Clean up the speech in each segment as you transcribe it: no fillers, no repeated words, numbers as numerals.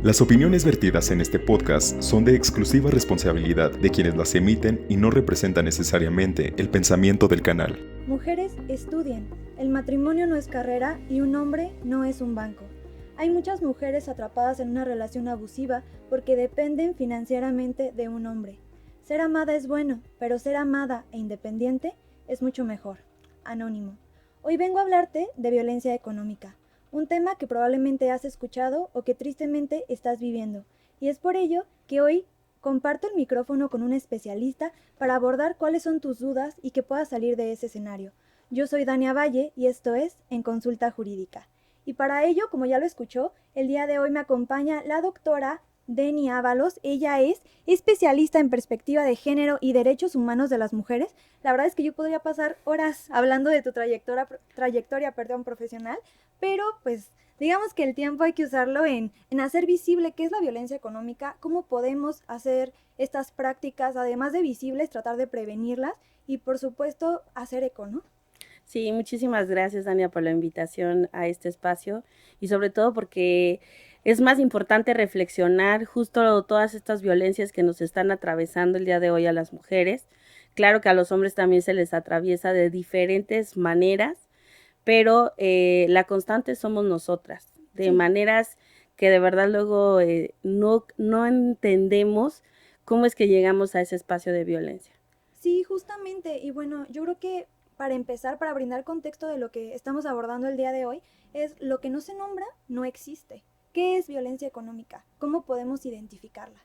Las opiniones vertidas en este podcast son de exclusiva responsabilidad de quienes las emiten y no representan necesariamente el pensamiento del canal. Mujeres, estudien. El matrimonio no es carrera y un hombre no es un banco. Hay muchas mujeres atrapadas en una relación abusiva porque dependen financieramente de un hombre. Ser amada es bueno, pero ser amada e independiente es mucho mejor. Anónimo. Hoy vengo a hablarte de violencia económica. Un tema que probablemente has escuchado o que tristemente estás viviendo. Y es por ello que hoy comparto el micrófono con un especialista para abordar cuáles son tus dudas y que puedas salir de ese escenario. Yo soy Dania Valle y esto es En Consulta Jurídica. Y para ello, como ya lo escuchó, el día de hoy me acompaña la doctora Deni Ábalos. Ella es especialista en perspectiva de género y derechos humanos de las mujeres. La verdad es que yo podría pasar horas hablando de tu trayectoria profesional, pero pues digamos que el tiempo hay que usarlo en hacer visible qué es la violencia económica, cómo podemos hacer estas prácticas, además de visibles, tratar de prevenirlas y por supuesto hacer eco, ¿no? Sí, muchísimas gracias, Dania, por la invitación a este espacio y sobre todo porque es más importante reflexionar justo todas estas violencias que nos están atravesando el día de hoy a las mujeres. Claro que a los hombres también se les atraviesa de diferentes maneras, pero la constante somos nosotras, de maneras que de verdad luego no entendemos cómo es que llegamos a ese espacio de violencia. Sí, justamente, y bueno, yo creo que para empezar, para brindar contexto de lo que estamos abordando el día de hoy, es lo que no se nombra, no existe. ¿Qué es violencia económica? ¿Cómo podemos identificarla?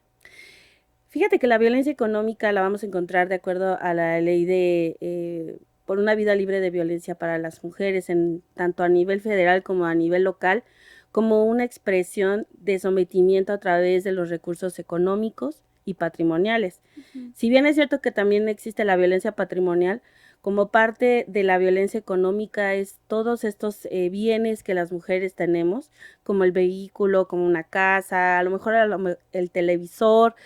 Fíjate que la violencia económica la vamos a encontrar de acuerdo a la ley de por una vida libre de violencia para las mujeres, tanto a nivel federal como a nivel local, como una expresión de sometimiento a través de los recursos económicos y patrimoniales. Si bien es cierto que también existe la violencia patrimonial, como parte de la violencia económica es todos estos bienes que las mujeres tenemos, como el vehículo, como una casa, a lo mejor el televisor,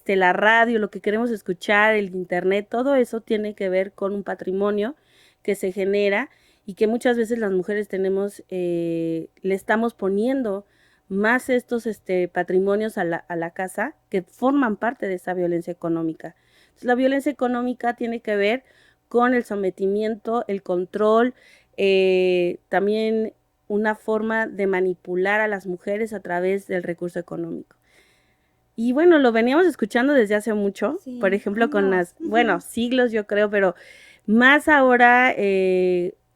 la radio, lo que queremos escuchar, el internet, todo eso tiene que ver con un patrimonio que se genera y que muchas veces las mujeres tenemos, le estamos poniendo más estos patrimonios a la casa que forman parte de esa violencia económica. Entonces, la violencia económica tiene que ver con el sometimiento, el control, también una forma de manipular a las mujeres a través del recurso económico. Y bueno, lo veníamos escuchando desde hace mucho, sí, por ejemplo, con las, siglos yo creo, pero más ahora,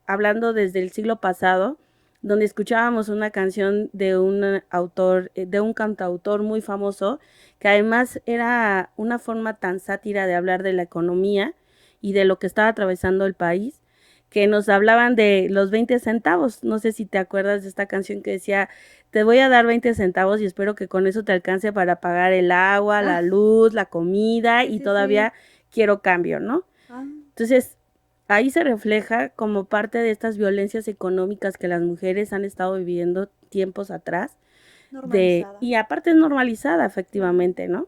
hablando desde el siglo pasado, donde escuchábamos una canción de un autor, de un cantautor muy famoso, que además era una forma tan sátira de hablar de la economía y de lo que estaba atravesando el país, que nos hablaban de los 20 centavos. No sé si te acuerdas de esta canción que decía, te voy a dar 20 centavos y espero que con eso te alcance para pagar el agua, la luz, la comida y todavía quiero cambio, ¿no? Entonces, ahí se refleja como parte de estas violencias económicas que las mujeres han estado viviendo tiempos atrás. Y aparte es normalizada, efectivamente, ¿no?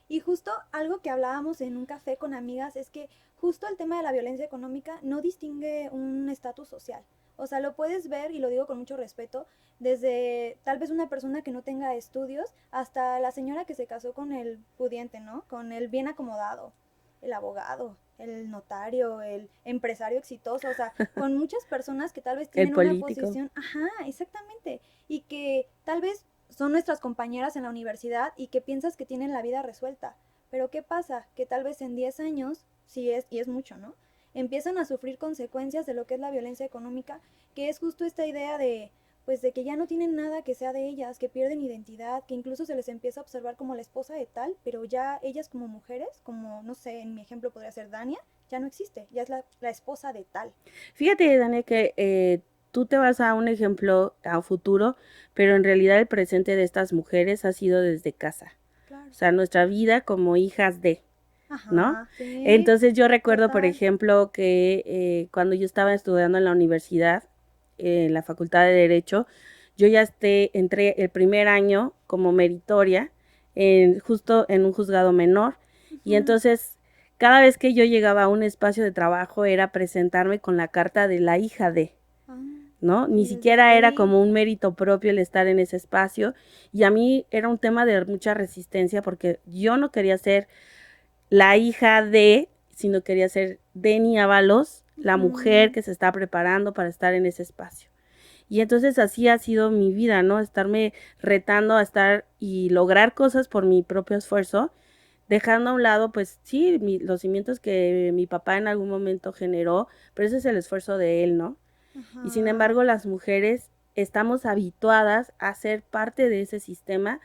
Y justo algo que hablábamos en un café con amigas es que justo el tema de la violencia económica no distingue un estatus social. O sea, lo puedes ver, y lo digo con mucho respeto, desde tal vez una persona que no tenga estudios hasta la señora que se casó con el pudiente, ¿no? Con el bien acomodado, el abogado, el notario, el empresario exitoso, o sea, con muchas personas que tal vez tienen una posición, exactamente, y que tal vez son nuestras compañeras en la universidad y que piensas que tienen la vida resuelta. Pero ¿qué pasa? Que tal vez en 10 años, y es mucho, ¿no? Empiezan a sufrir consecuencias de lo que es la violencia económica, que es justo esta idea de, pues de que ya no tienen nada que sea de ellas, que pierden identidad, que incluso se les empieza a observar como la esposa de tal, pero ya ellas como mujeres, como, no sé, en mi ejemplo podría ser Dania, ya no existe, ya es la esposa de tal. Fíjate, Dania, que tú te vas a un ejemplo a futuro, pero en realidad el presente de estas mujeres ha sido desde casa. Claro. O sea, nuestra vida como hijas de, ¿no? Sí, entonces yo recuerdo, por ejemplo, que cuando yo estaba estudiando en la universidad, en la Facultad de Derecho, yo ya entré el primer año como meritoria, justo en un juzgado menor, y entonces cada vez que yo llegaba a un espacio de trabajo era presentarme con la carta de la hija de, ¿no? Ni Sí, siquiera era sí. como un mérito propio el estar en ese espacio, y a mí era un tema de mucha resistencia porque yo no quería ser la hija de, sino quería ser Deni Ábalos, la mujer que se está preparando para estar en ese espacio. Y entonces así ha sido mi vida, ¿no? Estarme retando a estar y lograr cosas por mi propio esfuerzo, dejando a un lado, pues sí, los cimientos que mi papá en algún momento generó, pero ese es el esfuerzo de él, ¿no? Y sin Ajá. embargo, las mujeres estamos habituadas a ser parte de ese sistema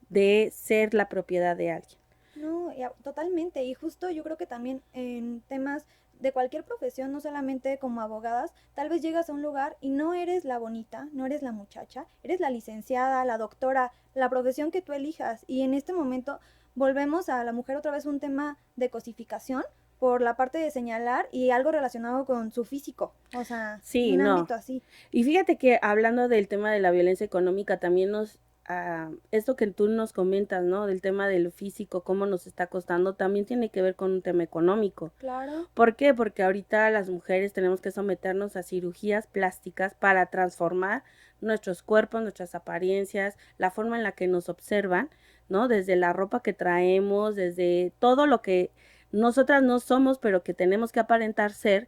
de ser la propiedad de alguien. No, totalmente. Y justo yo creo que también en temas de cualquier profesión, no solamente como abogadas, tal vez llegas a un lugar y no eres la bonita, no eres la muchacha, eres la licenciada, la doctora, la profesión que tú elijas. Y en este momento volvemos a la mujer otra vez un tema de cosificación por la parte de señalar y algo relacionado con su físico, o sea, Sí, un no. ámbito así. Y fíjate que hablando del tema de la violencia económica, también esto que tú nos comentas, ¿no? Del tema del físico, cómo nos está costando, también tiene que ver con un tema económico. Claro. ¿Por qué? Porque ahorita las mujeres tenemos que someternos a cirugías plásticas para transformar nuestros cuerpos, nuestras apariencias, la forma en la que nos observan, ¿no? Desde la ropa que traemos, desde todo lo que nosotras no somos, pero que tenemos que aparentar ser,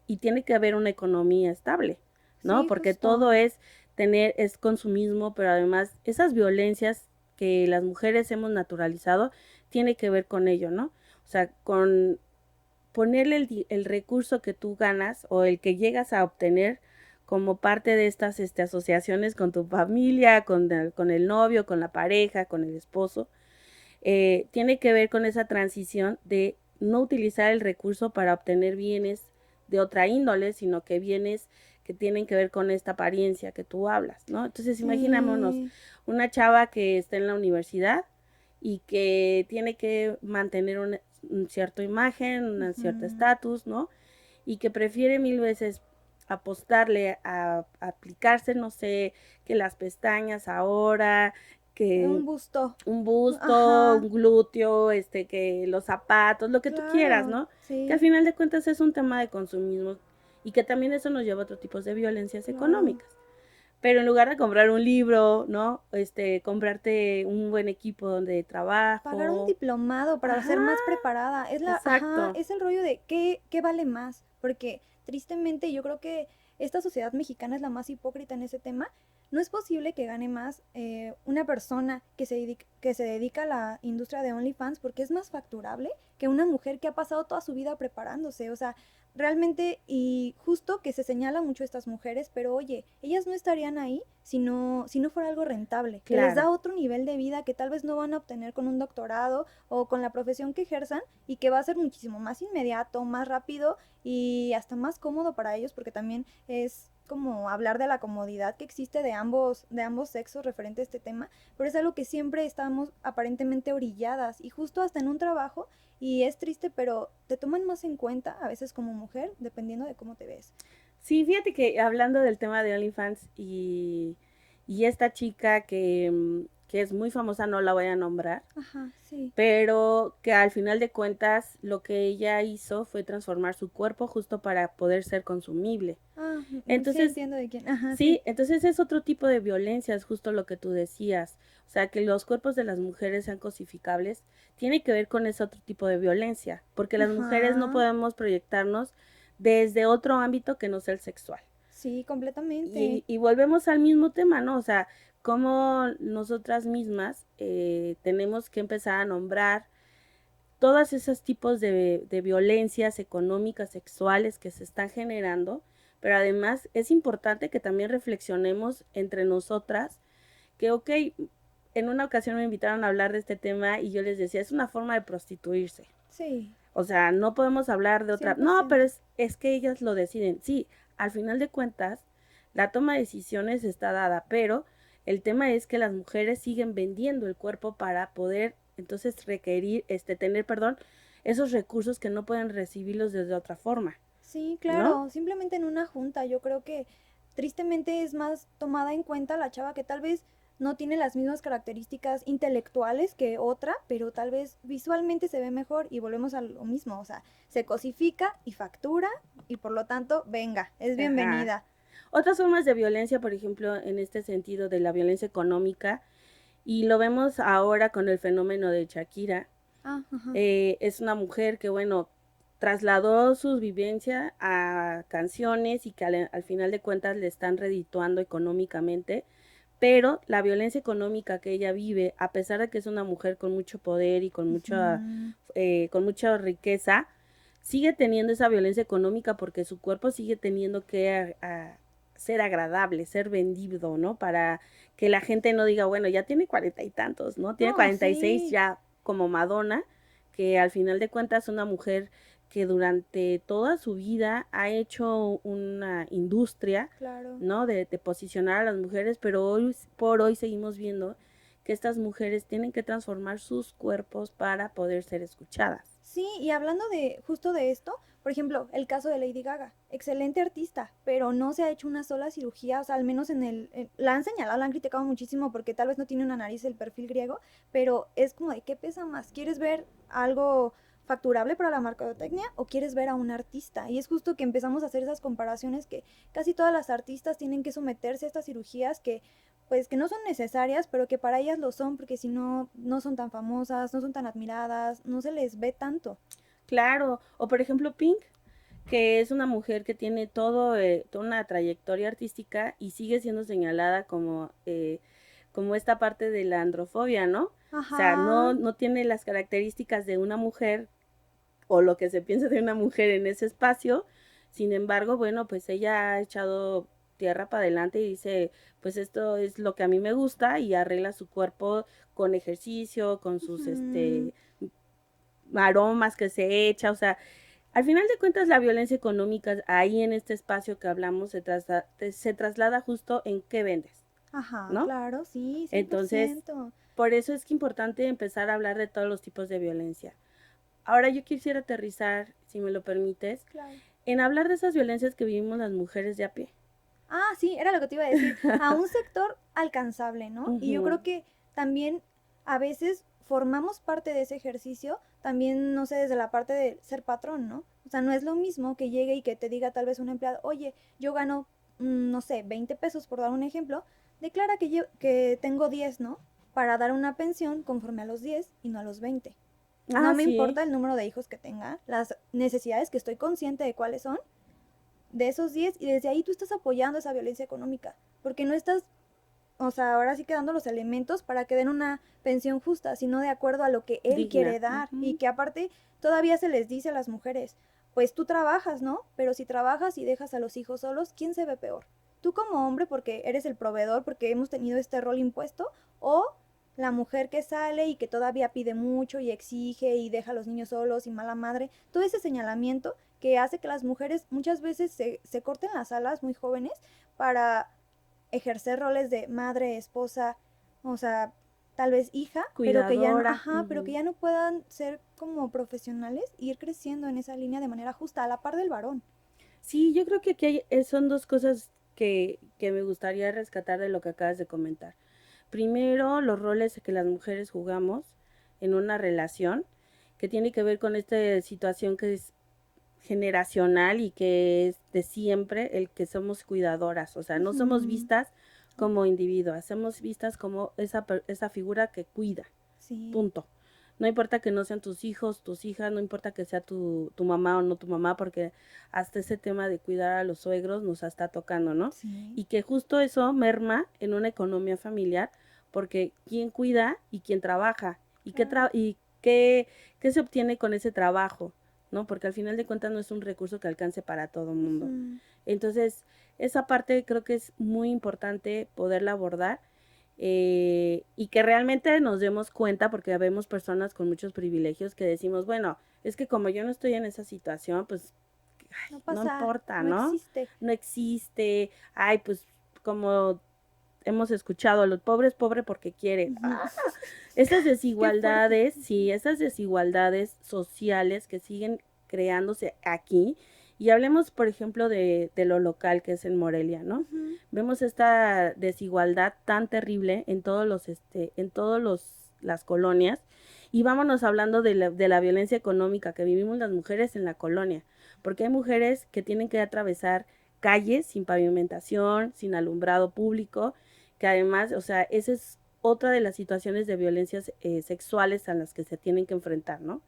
y tiene que haber una economía estable, ¿no? Sí, Porque todo justo. es consumismo, pero además esas violencias que las mujeres hemos naturalizado, tiene que ver con ello, ¿no? O sea, con ponerle el recurso que tú ganas o el que llegas a obtener como parte de estas asociaciones con tu familia, con el novio, con la pareja, con el esposo, tiene que ver con esa transición de no utilizar el recurso para obtener bienes de otra índole, sino que bienes que tienen que ver con esta apariencia que tú hablas, ¿no? Entonces, imaginémonos Sí. una chava que está en la universidad y que tiene que mantener un cierta imagen, un cierto estatus, ¿no? Y que prefiere mil veces apostarle a aplicarse, no sé, que las pestañas ahora, que Un busto. un busto, Ajá. un glúteo, que los zapatos, lo que tú quieras, Claro, ¿no? Que al sí, final de cuentas es un tema de consumismo y que también eso nos lleva a otro tipo de violencias claro. económicas. Pero en lugar de comprar un libro, ¿no? Comprarte un buen equipo de Pagar un trabajo. diplomado para ser Ajá, más preparada. exacto. Es el rollo de qué vale más. Porque tristemente yo creo que esta sociedad mexicana es la más hipócrita en ese tema. No es posible que gane más una persona que se dedica a la industria de OnlyFans porque es más facturable que una mujer que ha pasado toda su vida preparándose. O sea, realmente, y justo que se señala mucho a estas mujeres, pero oye, ellas no estarían ahí si no fuera algo rentable, que les Claro. da otro nivel de vida que tal vez no van a obtener con un doctorado o con la profesión que ejerzan y que va a ser muchísimo más inmediato, más rápido y hasta más cómodo para ellos porque también es como hablar de la comodidad que existe de ambos sexos referente a este tema, pero es algo que siempre estamos aparentemente orilladas y justo hasta en un trabajo y es triste, pero te toman más en cuenta a veces como mujer dependiendo de cómo te ves. Sí, fíjate que hablando del tema de OnlyFans y esta chica que es muy famosa, no la voy a nombrar, Ajá, sí. pero que al final de cuentas lo que ella hizo fue transformar su cuerpo justo para poder ser consumible. Sí Entonces, entiendo de quién. Ajá, sí. sí, entonces es otro tipo de violencia, es justo lo que tú decías. O sea, que los cuerpos de las mujeres sean cosificables, tiene que ver con ese otro tipo de violencia, porque las mujeres no Ajá. podemos proyectarnos desde otro ámbito que no sea el sexual. Sí, completamente. Y volvemos al mismo tema, ¿no? O sea, cómo nosotras mismas tenemos que empezar a nombrar todos esos tipos de violencias económicas, sexuales que se están generando, pero además es importante que también reflexionemos entre nosotras que, ok, en una ocasión me invitaron a hablar de este tema y yo les decía, es una forma de prostituirse. Sí, O sea, no podemos hablar de otra. No, 100%. pero es que ellas lo deciden. Sí, al final de cuentas, la toma de decisiones está dada, pero el tema es que las mujeres siguen vendiendo el cuerpo para poder entonces requerir, tener, perdón, esos recursos que no pueden recibirlos desde otra forma, Sí, ¿no? claro. Simplemente en una junta yo creo que tristemente es más tomada en cuenta la chava que tal vez no tiene las mismas características intelectuales que otra, pero tal vez visualmente se ve mejor y volvemos a lo mismo, o sea, se cosifica y factura y por lo tanto, venga, es Ajá. bienvenida. Otras formas de violencia, por ejemplo, en este sentido de la violencia económica, y lo vemos ahora con el fenómeno de Shakira. Es una mujer que, bueno, trasladó sus vivencias a canciones y que al final de cuentas le están redituando económicamente, pero la violencia económica que ella vive, a pesar de que es una mujer con mucho poder y con mucha riqueza, sigue teniendo esa violencia económica porque su cuerpo sigue teniendo que ser agradable, ser vendido, ¿no? Para que la gente no diga, bueno, ya tiene 40 y tantos, ¿no? Tiene 46 ya como Madonna, que al final de cuentas es una mujer que durante toda su vida ha hecho una industria, ¿no? De posicionar a las mujeres, pero hoy por hoy seguimos viendo que estas mujeres tienen que transformar sus cuerpos para poder ser escuchadas. Sí, y hablando justo de esto, por ejemplo, el caso de Lady Gaga, excelente artista, pero no se ha hecho una sola cirugía, o sea, al menos la han señalado, la han criticado muchísimo porque tal vez no tiene una nariz del perfil griego, pero es como de, ¿qué pesa más? ¿Quieres ver algo facturable para la mercadotecnia o quieres ver a un artista? Y es justo que empezamos a hacer esas comparaciones que casi todas las artistas tienen que someterse a estas cirugías que pues que no son necesarias, pero que para ellas lo son, porque si no, no son tan famosas, no son tan admiradas, no se les ve tanto. Claro, o por ejemplo Pink, que es una mujer que tiene toda una trayectoria artística y sigue siendo señalada como esta parte de la androfobia, ¿no? Ajá. O sea, no tiene las características de una mujer o lo que se piensa de una mujer en ese espacio. Sin embargo, bueno, pues ella ha echado tierra para adelante y dice, pues esto es lo que a mí me gusta, y arregla su cuerpo con ejercicio, con sus aromas que se echa, o sea, al final de cuentas la violencia económica ahí en este espacio que hablamos se traslada justo en qué vendes. Ajá, ¿no? Claro, sí, 100%. Entonces, por eso es que importante empezar a hablar de todos los tipos de violencia. Ahora yo quisiera aterrizar, si me lo permites, en hablar de esas violencias que vivimos las mujeres de a pie. Sí, era lo que te iba a decir, a un sector alcanzable, ¿no? Y yo creo que también a veces formamos parte de ese ejercicio, también, no sé, desde la parte de ser patrón, ¿no? O sea, no es lo mismo que llegue y que te diga tal vez un empleado, oye, yo gano, no sé, 20 pesos por dar un ejemplo, declara que tengo 10, ¿no? Para dar una pensión conforme a los 10 y no a los 20. No me importa el número de hijos que tenga, las necesidades que estoy consciente de cuáles son, de esos 10, y desde ahí tú estás apoyando esa violencia económica, porque no estás, o sea, ahora sí que dando los elementos para que den una pensión justa, sino de acuerdo a lo que él quiere dar, y que aparte todavía se les dice a las mujeres, pues tú trabajas, ¿no? Pero si trabajas y dejas a los hijos solos, ¿quién se ve peor? ¿Tú como hombre porque eres el proveedor, porque hemos tenido este rol impuesto, o la mujer que sale y que todavía pide mucho y exige y deja a los niños solos y mala madre? Todo ese señalamiento que hace que las mujeres muchas veces se corten las alas muy jóvenes para ejercer roles de madre, esposa, o sea, tal vez hija, cuidadora, pero que ya no puedan ser como profesionales e ir creciendo en esa línea de manera justa, a la par del varón. Sí, yo creo que aquí son dos cosas que me gustaría rescatar de lo que acabas de comentar. Primero, los roles que las mujeres jugamos en una relación, que tiene que ver con esta situación que es generacional y que es de siempre, el que somos cuidadoras, o sea, no somos vistas como individuas, somos vistas como esa figura que cuida, punto. No importa que no sean tus hijos, tus hijas, no importa que sea tu mamá o no tu mamá, porque hasta ese tema de cuidar a los suegros nos está tocando, ¿no? Sí. Y que justo eso merma en una economía familiar, porque quién cuida y quién trabaja, y qué se obtiene con ese trabajo, ¿no? Porque al final de cuentas no es un recurso que alcance para todo el mundo. Entonces, esa parte creo que es muy importante poderla abordar, y que realmente nos demos cuenta, porque vemos personas con muchos privilegios que decimos, bueno, es que como yo no estoy en esa situación, pues no importa, ¿no? No existe, ay, pues como hemos escuchado, los pobres pobre porque quiere. Esas desigualdades, esas desigualdades sociales que siguen creándose aquí. Y hablemos, por ejemplo, de lo local, que es en Morelia, ¿no? Vemos esta desigualdad tan terrible en las colonias. Y vámonos hablando de la violencia económica que vivimos las mujeres en la colonia, porque hay mujeres que tienen que atravesar calles sin pavimentación, sin alumbrado público, que además, o sea, esa es otra de las situaciones de violencias sexuales a las que se tienen que enfrentar, ¿no?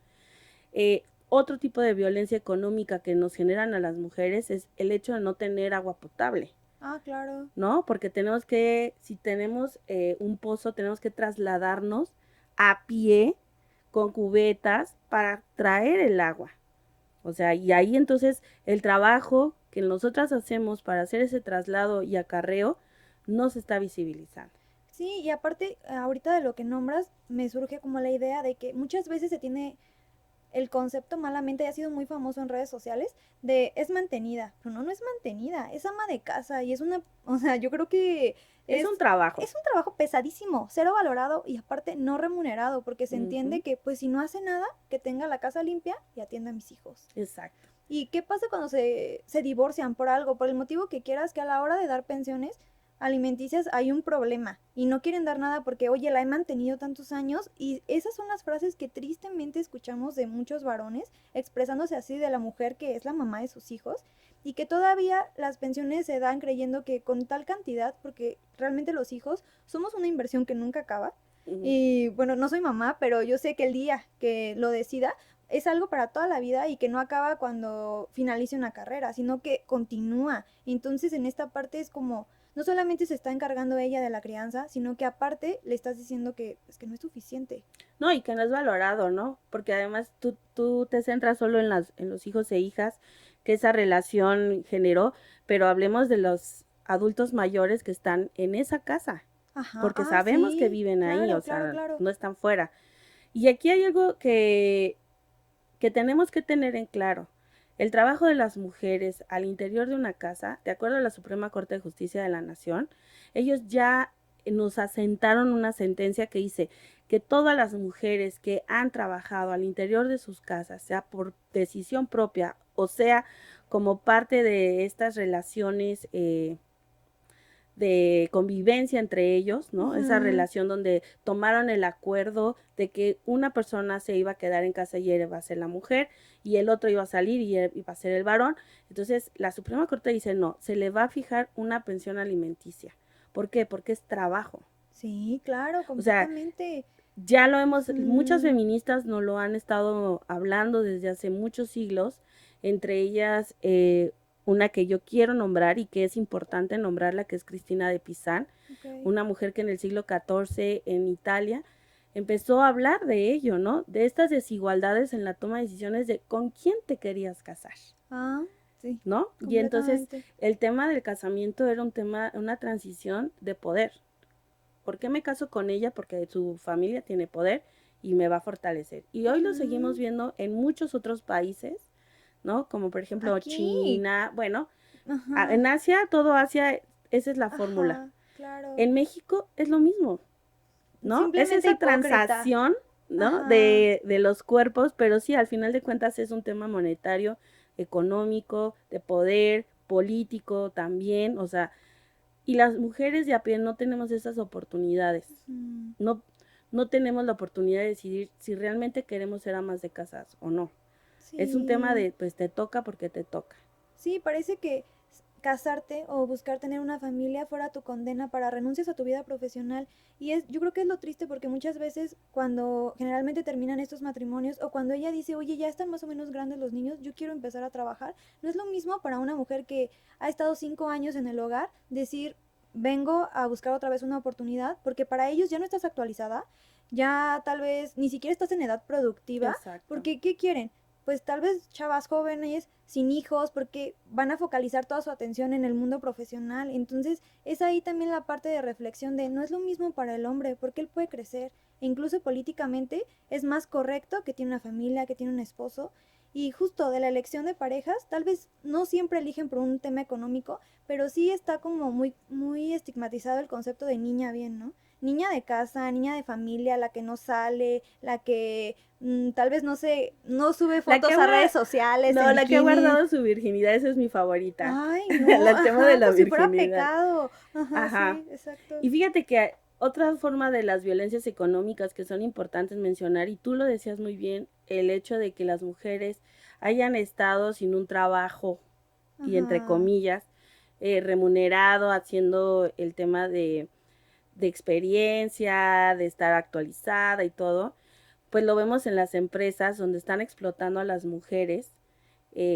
Otro tipo de violencia económica que nos generan a las mujeres es el hecho de no tener agua potable. Ah, claro. ¿No? Porque tenemos que, si tenemos un pozo, tenemos que trasladarnos a pie con cubetas para traer el agua. O sea, y ahí entonces el trabajo que nosotras hacemos para hacer ese traslado y acarreo no se está visibilizando. Sí, y aparte, ahorita de lo que nombras, me surge como la idea de que muchas veces se tiene el concepto malamente, ha sido muy famoso en redes sociales, de es mantenida, pero no es mantenida, es ama de casa y es una, o sea, yo creo que es un trabajo. Es un trabajo pesadísimo, cero valorado y aparte no remunerado, porque se entiende que pues si no hace nada, que tenga la casa limpia y atienda a mis hijos. Exacto. ¿Y qué pasa cuando se divorcian por algo, por el motivo que quieras, que a la hora de dar pensiones alimenticias hay un problema y no quieren dar nada porque, oye, la he mantenido tantos años? Y esas son las frases que tristemente escuchamos de muchos varones expresándose así de la mujer que es la mamá de sus hijos y que todavía las pensiones se dan creyendo que con tal cantidad, porque realmente los hijos somos una inversión que nunca acaba. Y bueno, no soy mamá, pero yo sé que el día que lo decida es algo para toda la vida y que no acaba cuando finalice una carrera, sino que continúa. Entonces en esta parte es como, no solamente se está encargando ella de la crianza, sino que aparte le estás diciendo que es que no es suficiente. No, y que no es valorado, ¿no? Porque además tú te centras solo en los hijos e hijas que esa relación generó, pero hablemos de los adultos mayores que están en esa casa. Ajá, porque sabemos sí, que viven ahí, o sea, claro. No están fuera. Y aquí hay algo que tenemos que tener en claro. El trabajo de las mujeres al interior de una casa, de acuerdo a la Suprema Corte de Justicia de la Nación, ellos ya nos asentaron una sentencia que dice que todas las mujeres que han trabajado al interior de sus casas, sea por decisión propia o sea como parte de estas relaciones de convivencia entre ellos, ¿no? Esa relación donde tomaron el acuerdo de que una persona se iba a quedar en casa y iba a ser la mujer y el otro iba a salir y iba a ser el varón. Entonces, la Suprema Corte dice, no, se le va a fijar una pensión alimenticia. ¿Por qué? Porque es trabajo. Sí, claro, completamente. O sea, ya lo hemos, muchas feministas nos lo han estado hablando desde hace muchos siglos, entre ellas una que yo quiero nombrar y que es importante nombrarla, que es Cristina de Pizan, una mujer que en el siglo XIV en Italia empezó a hablar de ello, ¿no? De estas desigualdades en la toma de decisiones de con quién te querías casar. Ah, sí. ¿No? Y entonces el tema del casamiento era un tema, una transición de poder. ¿Por qué me caso con ella? Porque su familia tiene poder y me va a fortalecer. Y hoy lo seguimos viendo en muchos otros países, ¿no? Como por ejemplo China, bueno, en Asia, todo Asia, esa es la fórmula. Claro. En México es lo mismo, ¿no? Es esa transacción, ¿no? De los cuerpos, pero sí, al final de cuentas es un tema monetario, económico, de poder, político también, o sea, y las mujeres de a pie no tenemos esas oportunidades, no tenemos la oportunidad de decidir si realmente queremos ser amas de casas o no. Sí. Es un tema de, pues, te toca porque te toca. Sí, parece que casarte o buscar tener una familia fuera tu condena para renuncias a tu vida profesional. Y yo creo que es lo triste porque muchas veces cuando generalmente terminan estos matrimonios o cuando ella dice, oye, ya están más o menos grandes los niños, yo quiero empezar a trabajar, no es lo mismo para una mujer que ha estado 5 años en el hogar decir, vengo a buscar otra vez una oportunidad, porque para ellos ya no estás actualizada, ya tal vez ni siquiera estás en edad productiva. Exacto. Porque ¿qué quieren? Pues tal vez chavas jóvenes, sin hijos, porque van a focalizar toda su atención en el mundo profesional. Entonces es ahí también la parte de reflexión de no es lo mismo para el hombre, porque él puede crecer. E incluso políticamente es más correcto que tiene una familia, que tiene un esposo. Y justo de la elección de parejas, tal vez no siempre eligen por un tema económico, pero sí está como muy estigmatizado el concepto de niña bien, ¿no? Niña de casa, niña de familia, la que no sale, la que tal vez no sube fotos a redes sociales. No, la que ha guardado su virginidad, esa es mi favorita. Ay, no. El tema de la virginidad. Si fuera pecado. Ajá, sí, exacto. Y fíjate que otra forma de las violencias económicas que son importantes mencionar, y tú lo decías muy bien, el hecho de que las mujeres hayan estado sin un trabajo, y entre comillas, remunerado haciendo el tema de experiencia, de estar actualizada y todo, pues lo vemos en las empresas donde están explotando a las mujeres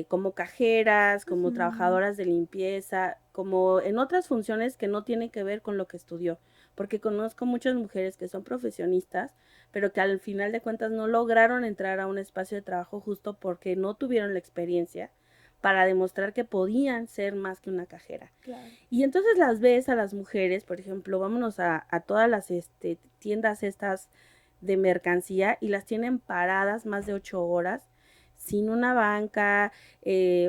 como cajeras, como trabajadoras de limpieza, como en otras funciones que no tienen que ver con lo que estudió, porque conozco muchas mujeres que son profesionistas, pero que al final de cuentas no lograron entrar a un espacio de trabajo justo porque no tuvieron la experiencia para demostrar que podían ser más que una cajera. Claro. Y entonces las ves a las mujeres, por ejemplo, vámonos a todas las tiendas estas de mercancía y las tienen paradas más de 8 horas sin una banca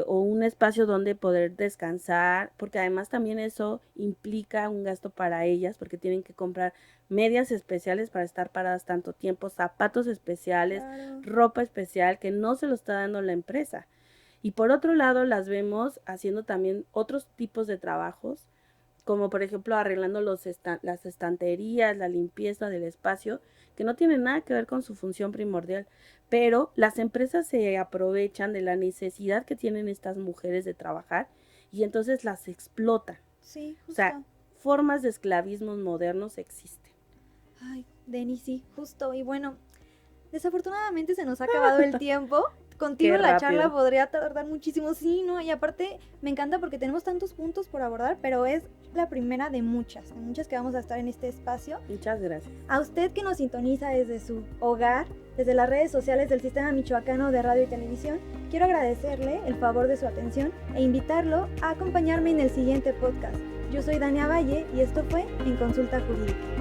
o un espacio donde poder descansar, porque además también eso implica un gasto para ellas, porque tienen que comprar medias especiales para estar paradas tanto tiempo, zapatos especiales, Claro. ropa especial que no se lo está dando la empresa. Y por otro lado las vemos haciendo también otros tipos de trabajos, como por ejemplo arreglando las estanterías, la limpieza del espacio, que no tiene nada que ver con su función primordial, pero las empresas se aprovechan de la necesidad que tienen estas mujeres de trabajar y entonces las explotan. Sí, justo. O sea, formas de esclavismo modernos existen. Ay, Denis, sí, justo. Y bueno, desafortunadamente se nos ha acabado el tiempo. Contigo Qué la rápido. charla podría tardar muchísimo, sí, ¿no? Y aparte me encanta porque tenemos tantos puntos por abordar, pero es la primera de muchas que vamos a estar en este espacio. Muchas gracias. A usted que nos sintoniza desde su hogar, desde las redes sociales del Sistema Michoacano de Radio y Televisión, quiero agradecerle el favor de su atención e invitarlo a acompañarme en el siguiente podcast. Yo soy Dania Valle y esto fue En Consulta Jurídica.